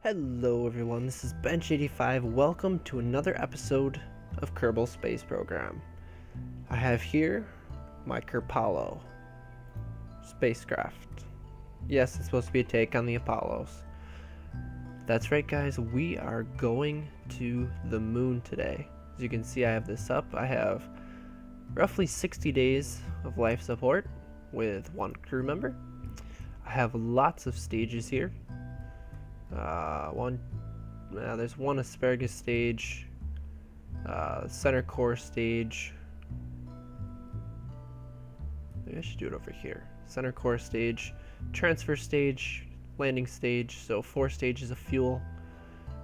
Hello everyone, this is S1E05. Welcome to another episode of Kerbal Space Program. I have here my Kerbal spacecraft. Yes, it's supposed to be a take on the Apollos. That's right guys, we are going to the moon today. As you can see, I have this up. I have roughly 60 days of life support with one crew member. I have lots of stages here. There's one asparagus stage, center core stage. Maybe I should do it over here. Center core stage, transfer stage, landing stage. So 4 stages of fuel.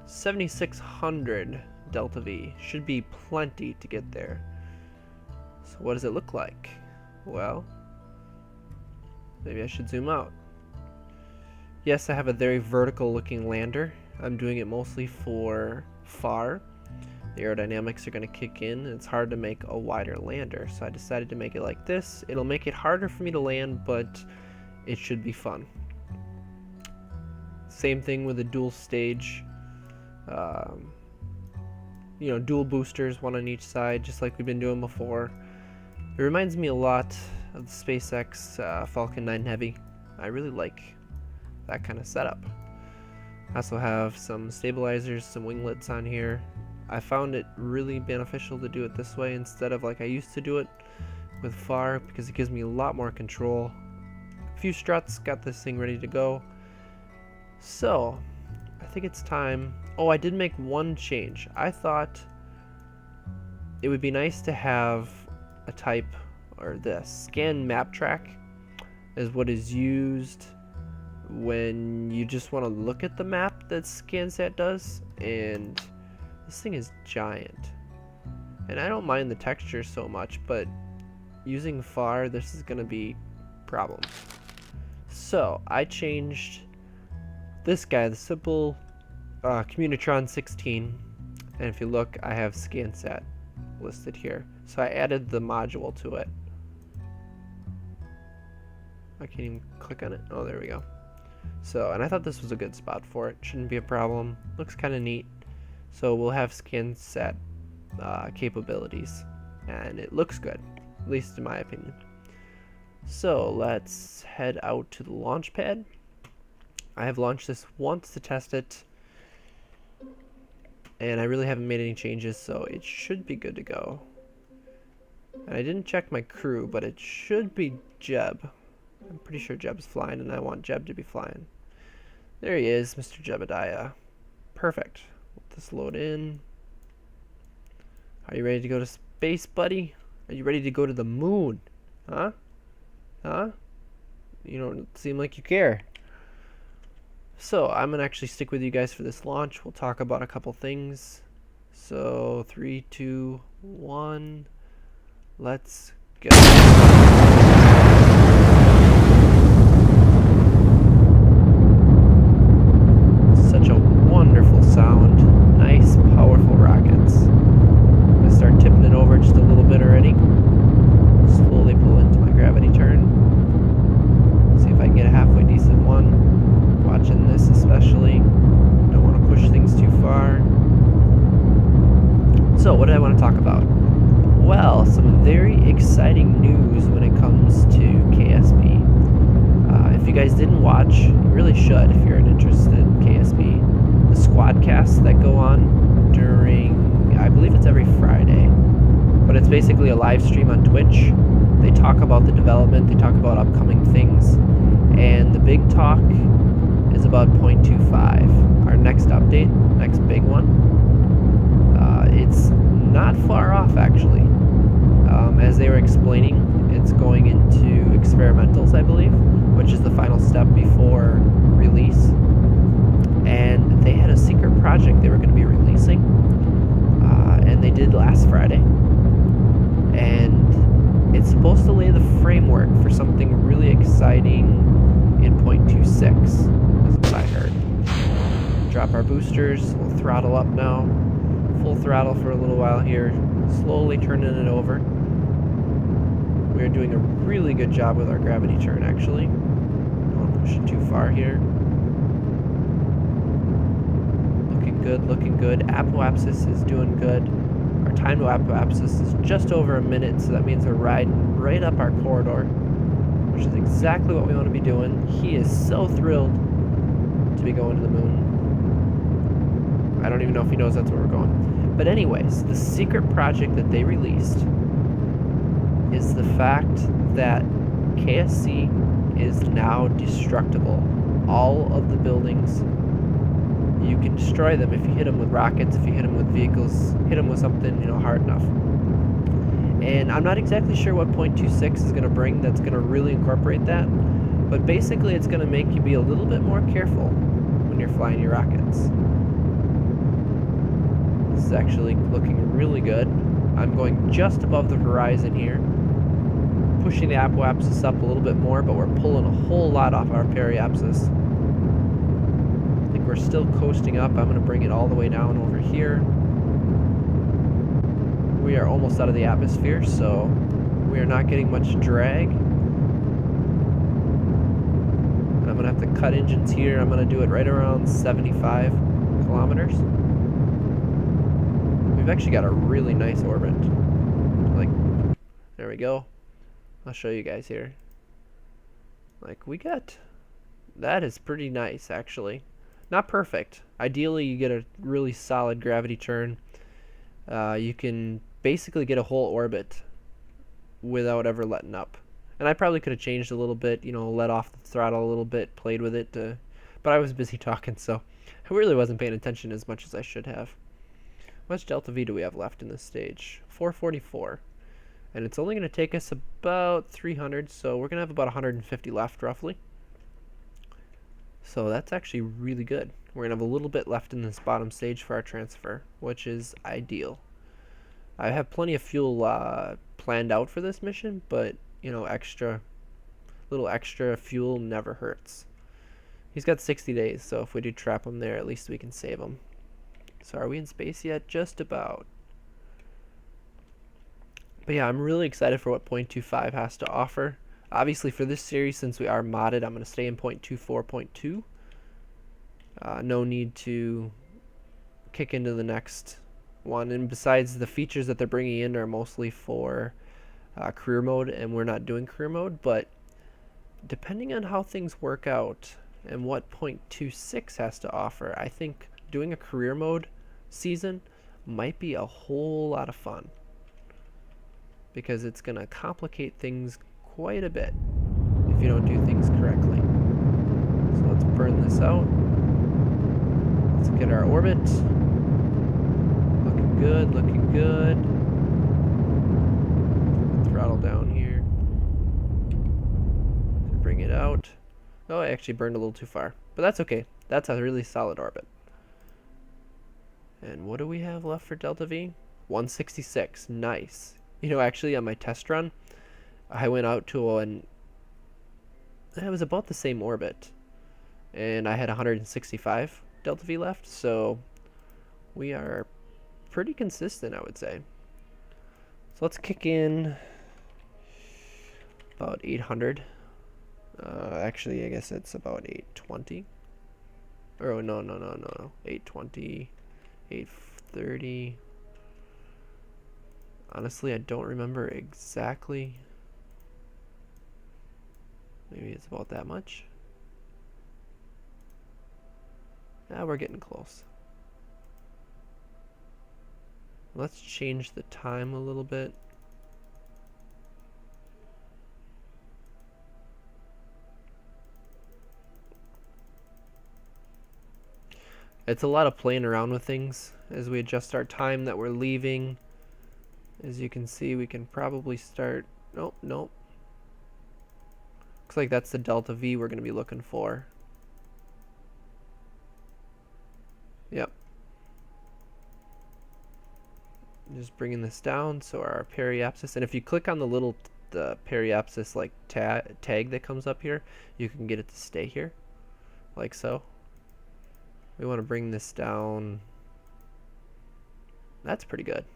7,600 delta V should be plenty to get there. So what does it look like? Well, maybe I should zoom out. Yes, I have a very vertical looking lander. I'm doing it mostly for FAR. The aerodynamics are going to kick in, and it's hard to make a wider lander, so I decided to make it like this. It'll make it harder for me to land, but it should be fun. Same thing with a dual stage. Dual boosters, one on each side, just like we've been doing before. It reminds me a lot of the SpaceX Falcon 9 Heavy. I really like that kind of setup. I also have some stabilizers, some winglets on here. I found it really beneficial to do it this way instead of like I used to do it with FAR, because it gives me a lot more control. A few struts, got this thing ready to go. So I think it's time. Oh, I did make one change. I thought it would be nice to have a type, or this scan map track is what is used when you just want to look at the map that ScanSat does, and this thing is giant. And I don't mind the texture so much, but using FAR, this is going to be a problem. So I changed this guy, the simple Communitron 16, and if you look, I have ScanSat listed here. So I added the module to it. I can't even click on it. Oh, there we go. So, and I thought this was a good spot for it. Shouldn't be a problem. Looks kind of neat. So we'll have ScanSat capabilities, and it looks good, at least in my opinion. So let's head out to the launch pad. I have launched this once to test it, and I really haven't made any changes, so it should be good to go. And I didn't check my crew, but it should be Jeb. I'm pretty sure Jeb's flying, and I want Jeb to be flying. There he is, Mr. Jebediah. Perfect. Let this load in. Are you ready to go to space, buddy? Are you ready to go to the moon? Huh? Huh? You don't seem like you care. So, I'm going to actually stick with you guys for this launch. We'll talk about a couple things. So, 3, 2, 1. Let's go. Wonderful sound, nice powerful rockets. I'm going to start tipping it over just a little bit already. Slowly pull into my gravity turn. See if I can get a halfway decent one. Watching this especially. Don't want to push things too far. So what did I want to talk about? Well, some very exciting news when it comes to KSP. If you guys didn't watch, you really should if you're interested in KSP. The squadcasts that go on during, I believe it's every Friday, but it's basically a live stream on Twitch. They talk about the development, they talk about upcoming things, and the big talk is about 0.25, our next update, next big one. It's not far off actually. As they were explaining, it's going into experimentals, I believe, which is the final step before release. And they had a secret project they were going to be releasing, and they did last Friday, and it's supposed to lay the framework for something really exciting in 0.26 is what I heard. Drop our boosters, we'll throttle up now, full throttle for a little while here, slowly turning it over. We're doing a really good job with our gravity turn actually. Don't want to push it too far here. good, looking good. Apoapsis is doing good. Our time to apoapsis is just over a minute, so that means we're riding right up our corridor, which is exactly what we want to be doing. He is so thrilled to be going to the moon. I don't even know if he knows that's where we're going. But anyways, the secret project that they released is the fact that KSC is now destructible. All of the buildings, you can destroy them if you hit them with rockets, if you hit them with vehicles, hit them with something, hard enough. And I'm not exactly sure what .26 is going to bring that's going to really incorporate that, but basically it's going to make you be a little bit more careful when you're flying your rockets. This is actually looking really good. I'm going just above the horizon here, pushing the apoapsis up a little bit more, but we're pulling a whole lot off our periapsis. I think we're still coasting up. I'm going to bring it all the way down over here. We are almost out of the atmosphere, so we are not getting much drag. I'm going to have to cut engines here. I'm going to do it right around 75 kilometers. We've actually got a really nice orbit. There we go. I'll show you guys here. That is pretty nice, actually. Not perfect. Ideally, you get a really solid gravity turn. You can basically get a whole orbit without ever letting up. And I probably could have changed a little bit, let off the throttle a little bit, played with it, but I was busy talking, so I really wasn't paying attention as much as I should have. How much delta V do we have left in this stage? 444. And it's only going to take us about 300, so we're going to have about 150 left, roughly. So that's actually really good. We're going to have a little bit left in this bottom stage for our transfer, which is ideal. I have plenty of fuel planned out for this mission, but, little extra fuel never hurts. He's got 60 days, so if we do trap him there, at least we can save him. So are we in space yet? Just about. But yeah, I'm really excited for what .25 has to offer. Obviously for this series, since we are modded, I'm going to stay in .24, .2. No need to kick into the next one. And besides, the features that they're bringing in are mostly for career mode, and we're not doing career mode. But depending on how things work out and what .26 has to offer, I think doing a career mode season might be a whole lot of fun, because it's going to complicate things quite a bit if you don't do things correctly. So let's burn this out. Let's get our orbit. Looking good, looking good. Throttle down here. So bring it out. Oh, I actually burned a little too far, but that's okay. That's a really solid orbit. And what do we have left for delta V? 166. Nice. Actually on my test run, I went out to it was about the same orbit, and I had 165 delta V left, so we are pretty consistent, I would say. So let's kick in about 800. Actually, I guess it's about 820. Oh, no. 820, 830. Honestly, I don't remember exactly. Maybe it's about that much. Now we're getting close. Let's change the time a little bit. It's a lot of playing around with things as we adjust our time that we're leaving. As you can see, we can probably start... Nope. Looks like that's the delta V we're going to be looking for. Yep. Just bringing this down, so our periapsis... And if you click on the periapsis tag that comes up here, you can get it to stay here, like so. We want to bring this down. That's pretty good.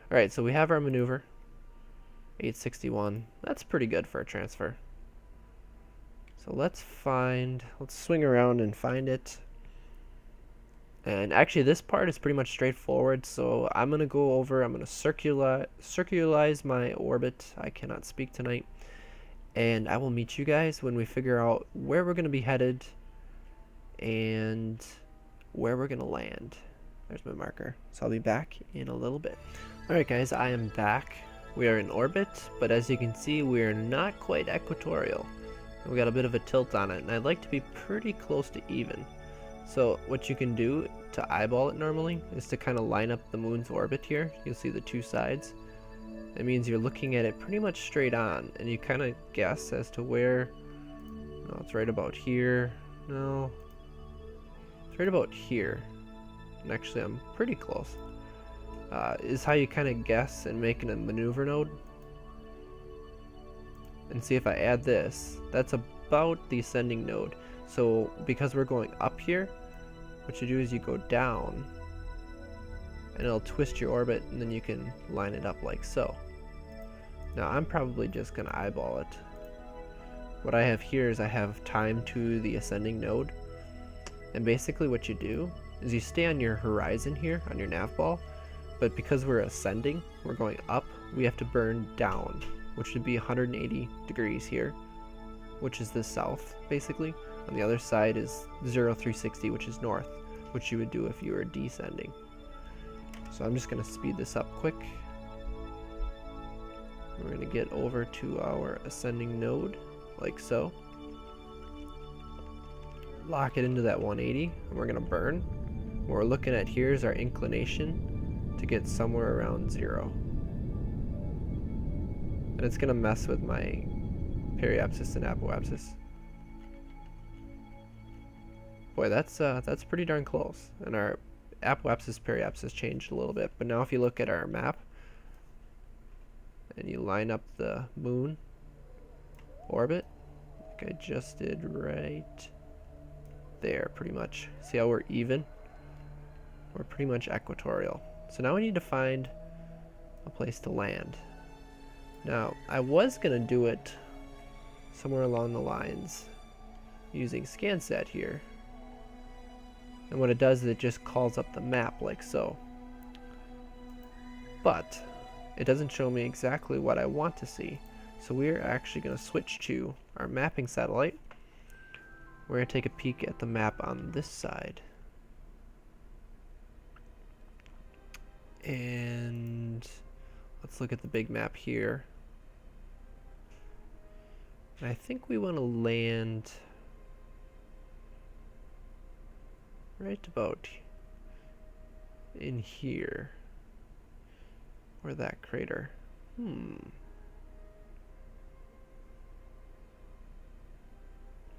Alright, so we have our maneuver. 861. That's pretty good for a transfer. So let's swing around and find it. And actually this part is pretty much straightforward, so I'm going to go over, I'm going to circularize my orbit. I cannot speak tonight. And I will meet you guys when we figure out where we're going to be headed and where we're going to land. There's my marker. So I'll be back in a little bit. Alright guys, I am back. We are in orbit, but as you can see, we are not quite equatorial. We got a bit of a tilt on it, and I'd like to be pretty close to even. So what you can do to eyeball it normally is to kind of line up the moon's orbit here. You'll see the two sides. It means you're looking at it pretty much straight on, and you kind of guess as to where. No, it's right about here. No, it's right about here. And actually, I'm pretty close. Is how you kind of guess and make a maneuver node. And see if I add this, that's about the ascending node. So because we're going up here, what you do is you go down and it'll twist your orbit, and then you can line it up like so. Now I'm probably just gonna eyeball it. What I have here is I have time to the ascending node, and basically what you do is you stay on your horizon here on your nav ball, but because we're ascending, we're going up, we have to burn down, which would be 180 degrees here, which is the south basically. On the other side is 0360, which is north, which you would do if you were descending. So I'm just going to speed this up quick. We're going to get over to our ascending node, like so. Lock it into that 180, and we're going to burn. What we're looking at here is our inclination to get somewhere around 0. And it's going to mess with my periapsis and apoapsis. Boy, that's pretty darn close. And our apoapsis periapsis changed a little bit. But now if you look at our map and you line up the moon orbit, like I just did right there pretty much. See how we're even? We're pretty much equatorial. So now we need to find a place to land. Now, I was going to do it somewhere along the lines using ScanSat here. And what it does is it just calls up the map like so. But it doesn't show me exactly what I want to see. So we're actually going to switch to our mapping satellite. We're going to take a peek at the map on this side. And let's look at the big map here. And I think we want to land right about in here. Or that crater.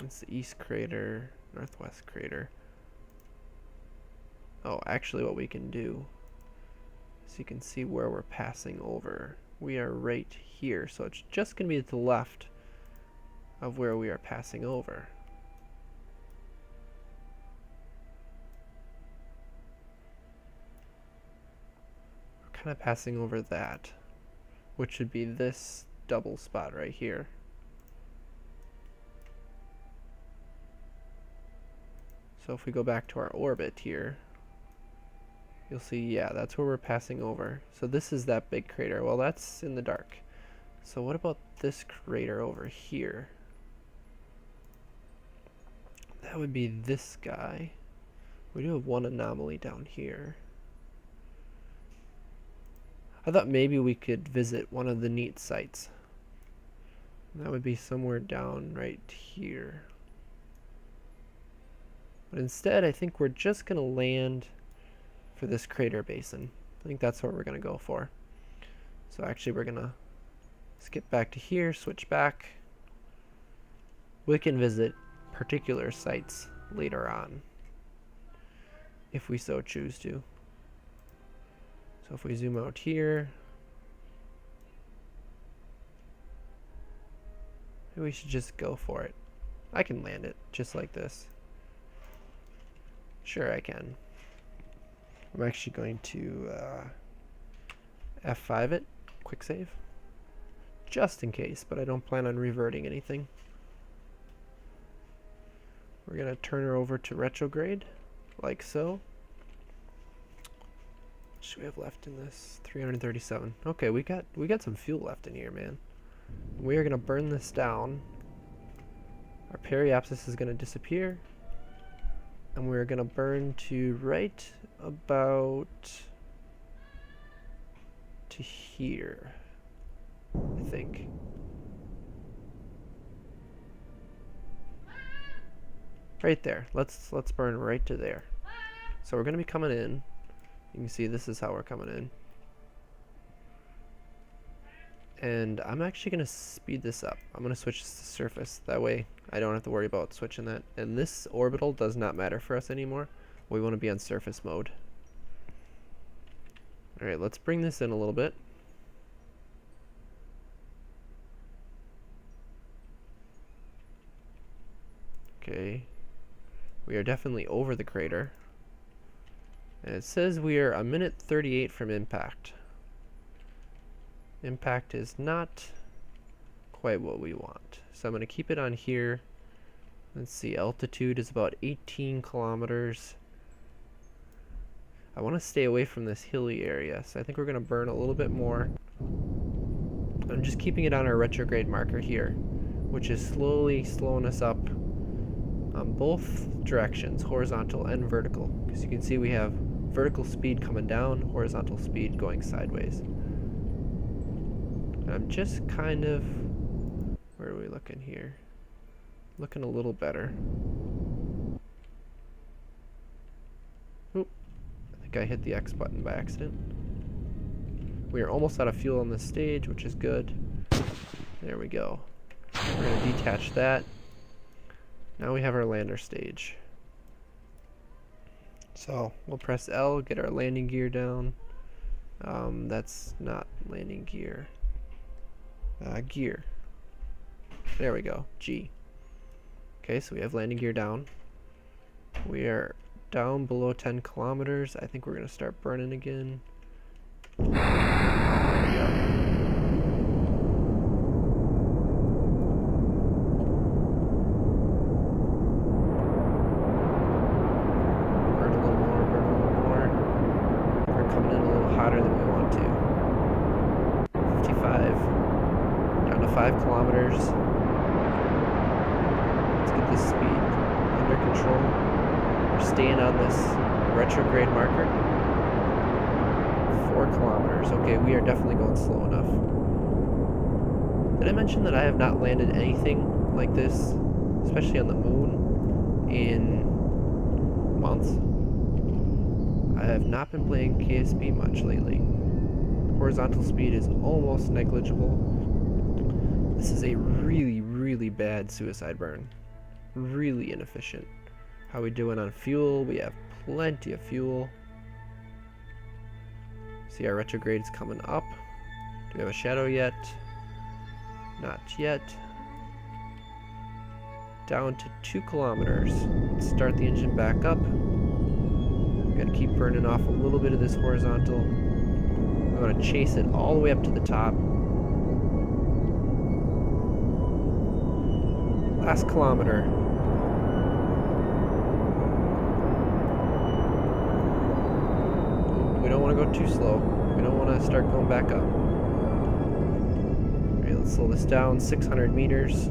It's the east crater, northwest crater. Oh, actually what we can do, so you can see where we're passing over. We are right here, so it's just going to be to the left of where we are passing over. We're kind of passing over that, which would be this double spot right here. So if we go back to our orbit here, you'll see, yeah, that's where we're passing over. So this is that big crater. Well, that's in the dark. So what about this crater over here? That would be this guy. We do have one anomaly down here. I thought maybe we could visit one of the neat sites. That would be somewhere down right here. But instead, I think we're just going to land for this crater basin. I think that's what we're going to go for. So actually, we're going to skip back to here, switch back. We can visit particular sites later on, if we so choose to. So if we zoom out here, maybe we should just go for it. I can land it just like this. Sure, I can. I'm actually going to F5 it, quick save, just in case, but I don't plan on reverting anything. We're going to turn her over to retrograde, like so. much do we have left in this? 337. Okay, we got some fuel left in here, man. We are gonna burn this down. Our periapsis is gonna disappear, and we're gonna burn to right about to here, I think. Right there. Let's burn right to there. So we're gonna be coming in. You can see this is how we're coming in. And I'm actually going to speed this up. I'm going to switch this to surface. That way I don't have to worry about switching that. And this orbital does not matter for us anymore. We want to be on surface mode. Alright, let's bring this in a little bit. Okay. We are definitely over the crater. And it says we are a minute 38 from impact. Impact is not quite what we want. So I'm going to keep it on here. Let's see, altitude is about 18 kilometers. I want to stay away from this hilly area, so I think we're going to burn a little bit more. I'm just keeping it on our retrograde marker here, which is slowly slowing us up on both directions, horizontal and vertical. Because you can see we have vertical speed coming down, horizontal speed going sideways. I'm just kind of, where are we looking here? Looking a little better. Oop, I think I hit the X button by accident. We are almost out of fuel on this stage, which is good. There we go. We're going to detach that. Now we have our lander stage. So we'll press L, get our landing gear down. That's not landing gear. Gear. There we go. G. Okay, so we have landing gear down. We are down below 10 kilometers. I think we're going to start burning again. There we go. Burn a little more, burn a little more. We're coming in a little hotter than we want to. 55. 5 kilometers. Let's get this speed under control. We're staying on this retrograde marker. 4 kilometers. Okay, we are definitely going slow enough. Did I mention that I have not landed anything like this, especially on the moon, in months? I have not been playing KSP much lately. Horizontal speed is almost negligible. This is a really, really bad suicide burn. Really inefficient. How are we doing on fuel? We have plenty of fuel. See, our retrograde is coming up. Do we have a shadow yet? Not yet. Down to 2 kilometers. Let's start the engine back up. We're going to keep burning off a little bit of this horizontal. We're going to chase it all the way up to the top. Last kilometer. We don't want to go too slow. We don't want to start going back up. Alright, let's slow this down. 600 meters.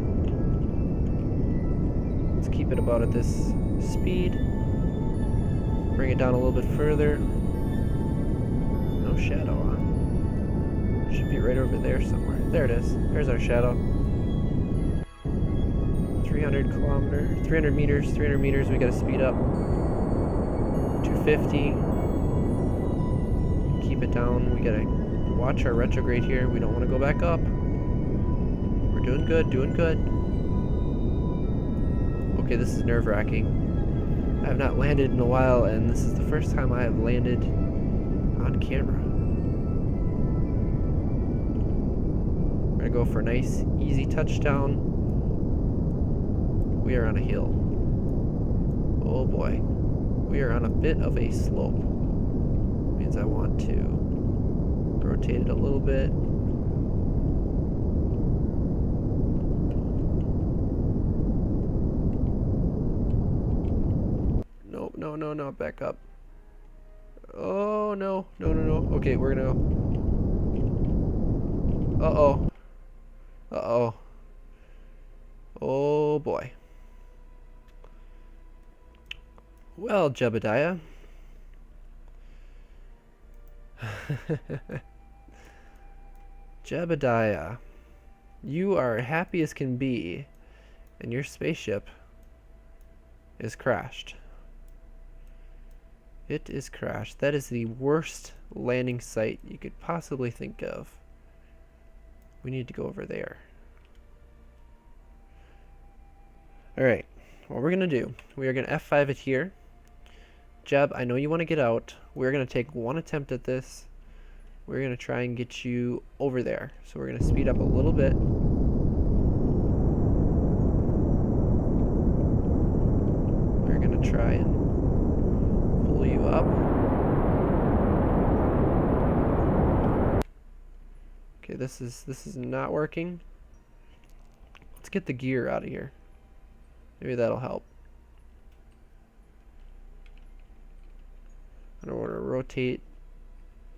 Let's keep it about at this speed. Bring it down a little bit further. No shadow on. Should be right over there somewhere. There it is. There's our shadow. 300 meters, we gotta speed up. 250. Keep it down. We gotta watch our retrograde here. We don't want to go back up. We're doing good, doing good. Okay, this is nerve-wracking. I have not landed in a while, and this is the first time I have landed on camera. We're gonna go for a nice, easy touchdown. We are on a hill. Oh boy. We are on a bit of a slope. Means I want to rotate it a little bit. No, back up. Oh no, no, no, no. Okay, we're gonna go. Uh-oh. Uh-oh. Oh boy. Well, Jebediah. Jebediah, you are happy as can be, and your spaceship is crashed. It is crashed. That is the worst landing site you could possibly think of. We need to go over there. Alright, what we're going to do, we are going to F5 it here. Jeb, I know you want to get out. We're going to take one attempt at this. We're going to try and get you over there. So we're going to speed up a little bit. We're going to try and pull you up. Okay, this is not working. Let's get the gear out of here. Maybe that'll help. I don't want to rotate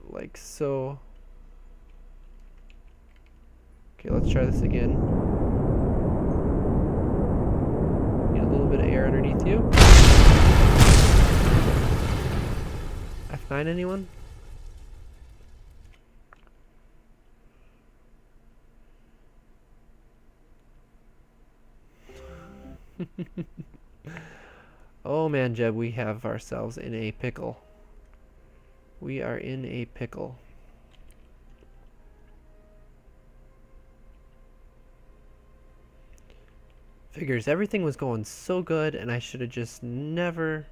like so. Okay, let's try this again. Get a little bit of air underneath you. F9 anyone? Oh man, Jeb, we have ourselves in a pickle. We are in a pickle. Figures everything was going so good and I should have just never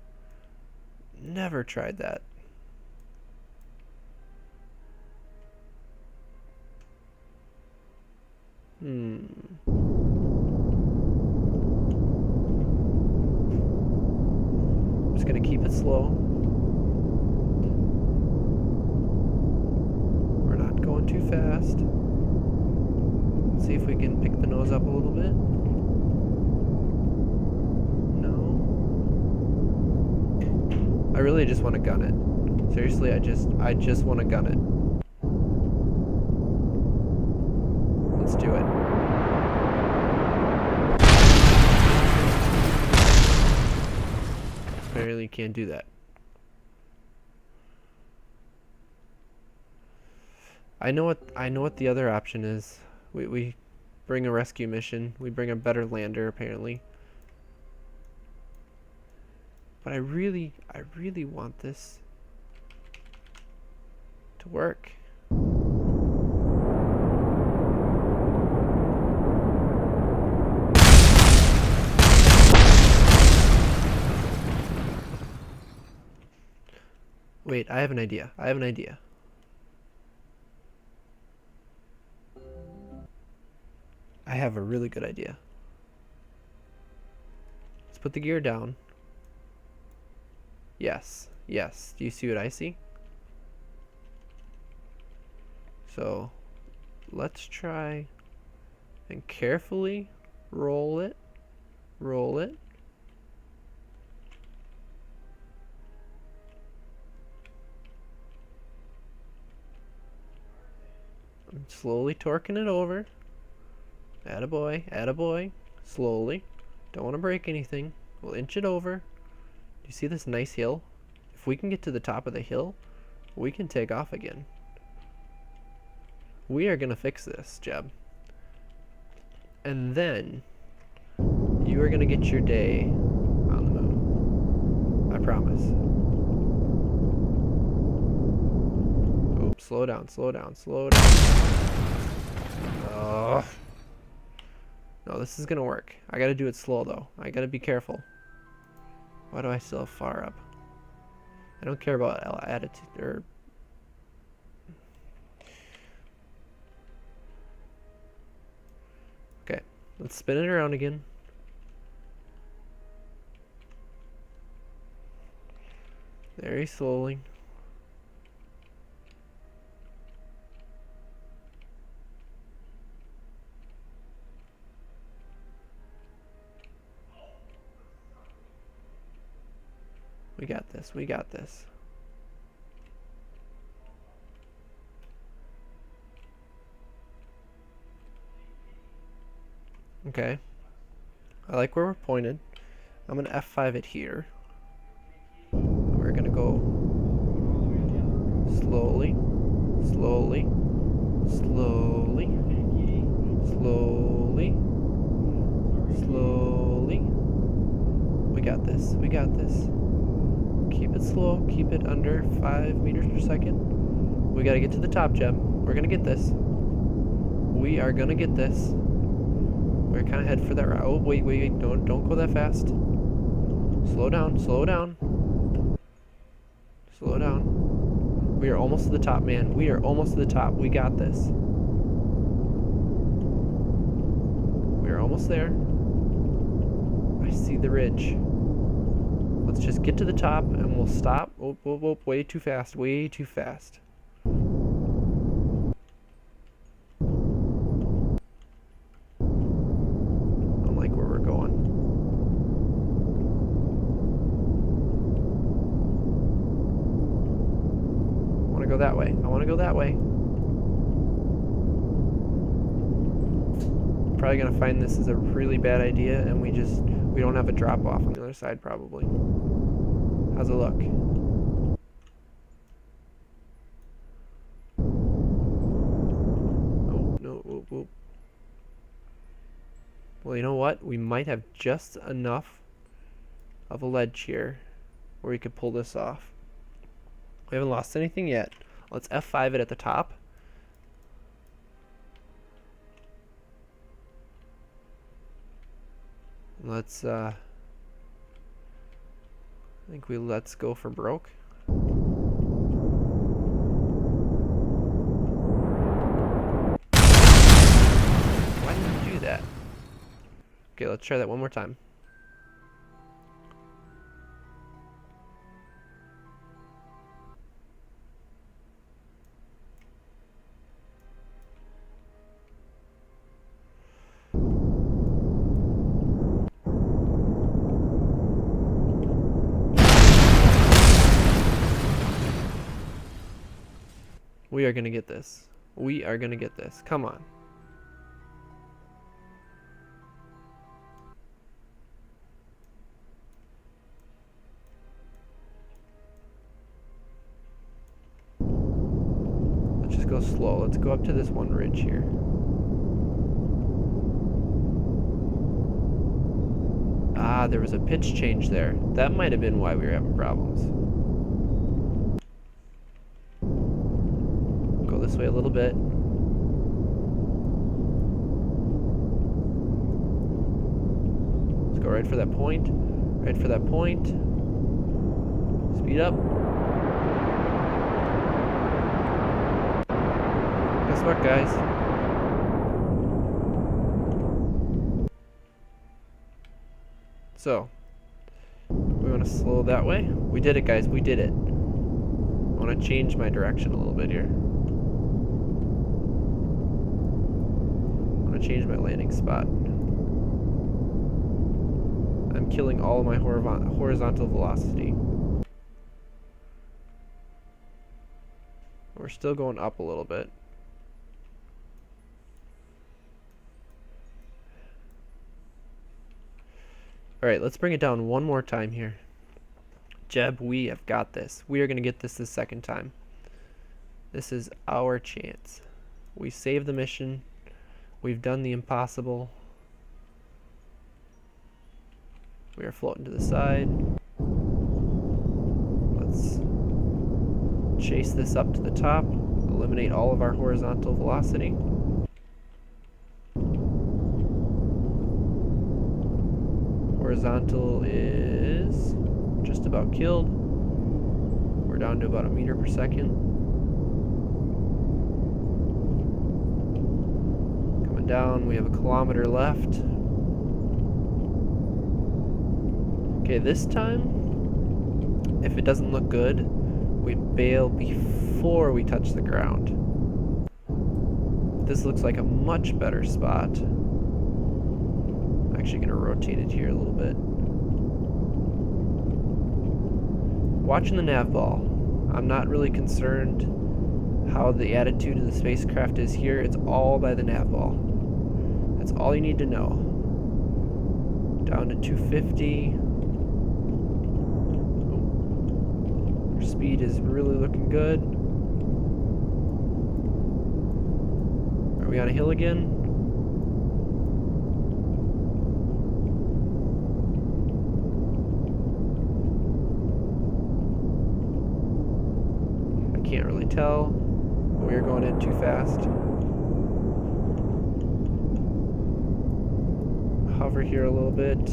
tried that. Just gonna keep it slow. We're not going too fast. See if we can pick the nose up a little bit. No. I really just want to gun it. Seriously, I just want to gun it. Let's do it. Apparently you can't do that. I know what the other option is. We bring a rescue mission. We bring a better lander apparently. But I really want this to work. Wait, I have an idea. I have an idea. I have a really good idea. Let's put the gear down. Yes, yes. Do you see what I see? So, let's try and carefully roll it. Roll it. I'm slowly torquing it over. Attaboy, attaboy. Slowly. Don't want to break anything. We'll inch it over. Do you see this nice hill? If we can get to the top of the hill, we can take off again. We are going to fix this, Jeb. And then, you are going to get your day on the moon. I promise. Oops, slow down, slow down, slow down. Oh. No, this is gonna work. I gotta do it slow though. I gotta be careful. Why do I still have far up? I don't care about attitude or... Okay, let's spin it around again. Very slowly. We got this, we got this. Okay. I like where we're pointed. I'm gonna F5 it here. We're gonna go slowly, slowly, slowly, slowly, slowly. We got this. We got this. Keep it slow. Keep it under 5 meters per second. We gotta get to the top, Jeb. We're gonna get this. We are gonna get this. We're kind of head for that route. Oh, wait, wait, wait. Don't go that fast. Slow down. Slow down. Slow down. We are almost to the top, man. We are almost to the top. We got this. We are almost there. I see the ridge. Let's just get to the top and we'll stop. Oh, oh, oh, way too fast. Way too fast. I like where we're going. I want to go that way. I want to go that way. Probably gonna find this is a really bad idea, and we don't have a drop off on the other side probably. How's it look? Oh no! Oh, oh. Well, you know what? We might have just enough of a ledge here where we could pull this off. We haven't lost anything yet. Let's F5 it at the top. Let's I think let's go for broke. Why did you do that? Okay, let's try that one more time. We are gonna get this. We are gonna get this. Come on. Let's just go slow. Let's go up to this one ridge here. Ah, there was a pitch change there. That might have been why we were having problems. This way a little bit. Let's go right for that point. Right for that point. Speed up. Good luck, guys. So, we want to slow that way. We did it, guys. We did it. I want to change my direction a little bit here. Change my landing spot. I'm killing all of my horizontal velocity. We're still going up a little bit. Alright, let's bring it down one more time here. Jeb, we have got this. We are going to get this the second time. This is our chance. We saved the mission. We've done the impossible. We are floating to the side. Let's chase this up to the top. Eliminate all of our horizontal velocity. Horizontal is just about killed. We're down to about 1 meter per second. Down, we have 1 kilometer left. Okay, this time, if it doesn't look good, we bail before we touch the ground. This looks like a much better spot. I'm actually going to rotate it here a little bit. Watching the nav ball. I'm not really concerned how the attitude of the spacecraft is here. It's all by the nav ball. That's all you need to know. Down to 250. Oh. Our speed is really looking good. Are we on a hill again? I can't really tell. We are going in too fast. Hover here a little bit.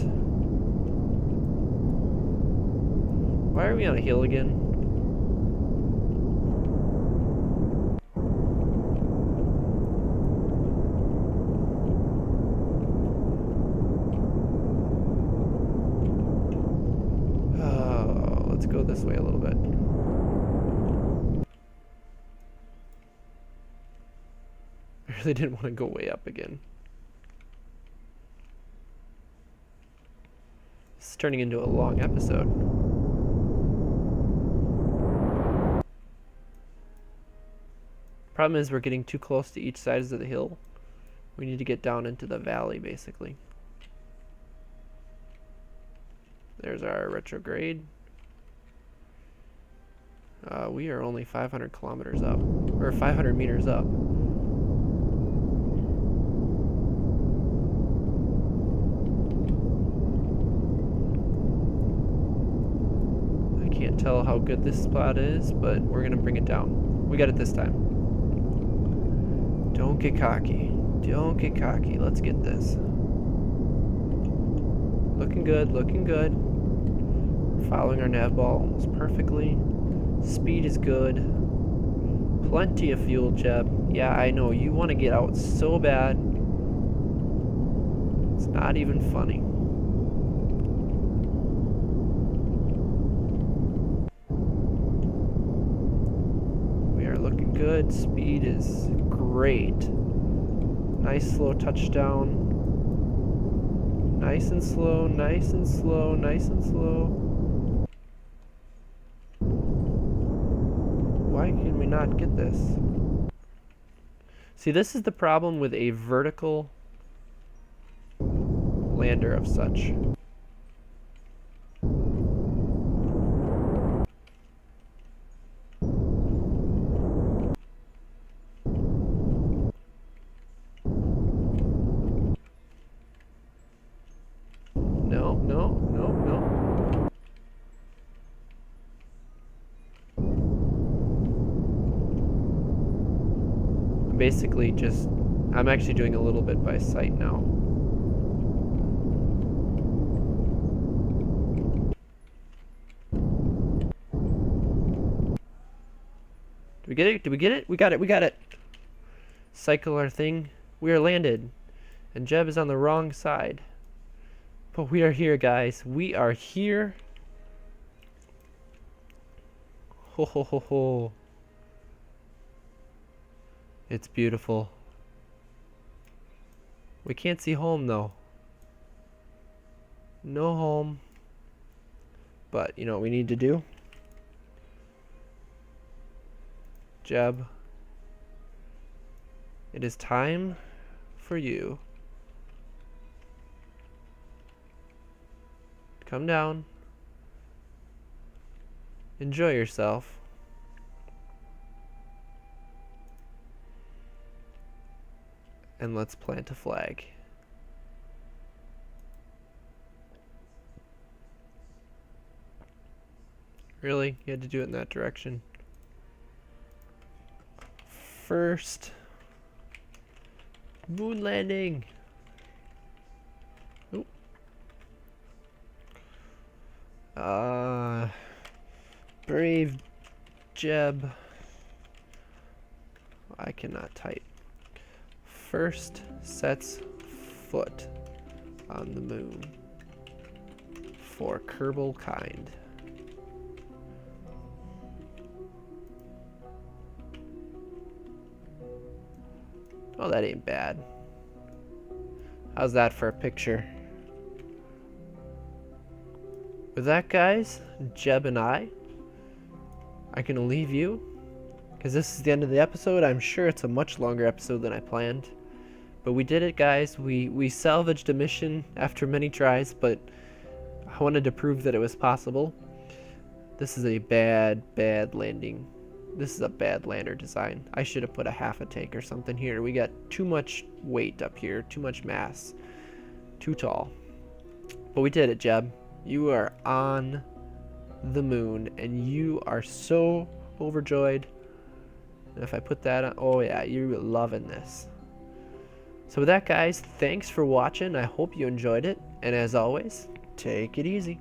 Why are we on a hill again? Oh, let's go this way a little bit. I really didn't want to go way up again. This is turning into a long episode. Problem is we're getting too close to each side of the hill. We need to get down into the valley, basically. There's our retrograde. We are only 500 kilometers up, or 500 meters up. I can't tell how good this spot is, but we're gonna bring it down. We got it this time. Don't get cocky. Don't get cocky. Let's get this. Looking good, looking good. We're following our nav ball almost perfectly. Speed is good. Plenty of fuel, Jeb. Yeah, I know. You want to get out so bad. It's not even funny. We are looking good. Speed is great. Nice slow touchdown. Nice and slow, nice and slow, nice and slow. Why can we not get this? See, this is the problem with a vertical lander of such. No, no, no, no. Basically just, I'm actually doing a little bit by sight now. Did we get it? Did we get it? We got it, we got it. Cycle our thing. We are landed. And Jeb is on the wrong side. But we are here, guys. We are here. Ho ho ho ho. It's beautiful. We can't see home though. No home. But you know what we need to do? Jeb. It is time for you. Come down. Enjoy yourself. And let's plant a flag. Really? You had to do it in that direction? First moon landing. Oop. Brave Jeb. I cannot type. First sets foot on the moon for Kerbal kind. Oh, that ain't bad. How's that for a picture? With that, guys, Jeb and I'm gonna leave you because this is the end of the episode. I'm sure it's a much longer episode than I planned. But we did it, guys. We salvaged a mission after many tries, but I wanted to prove that it was possible. This is a bad landing. This is a bad lander design. I should have put a half a tank or something here. We got too much weight up here, too much mass, too tall. But we did it, Jeb. You are on the moon, and you are so overjoyed. And if I put that on, oh yeah, you're loving this. So with that, guys, thanks for watching. I hope you enjoyed it, and as always, take it easy.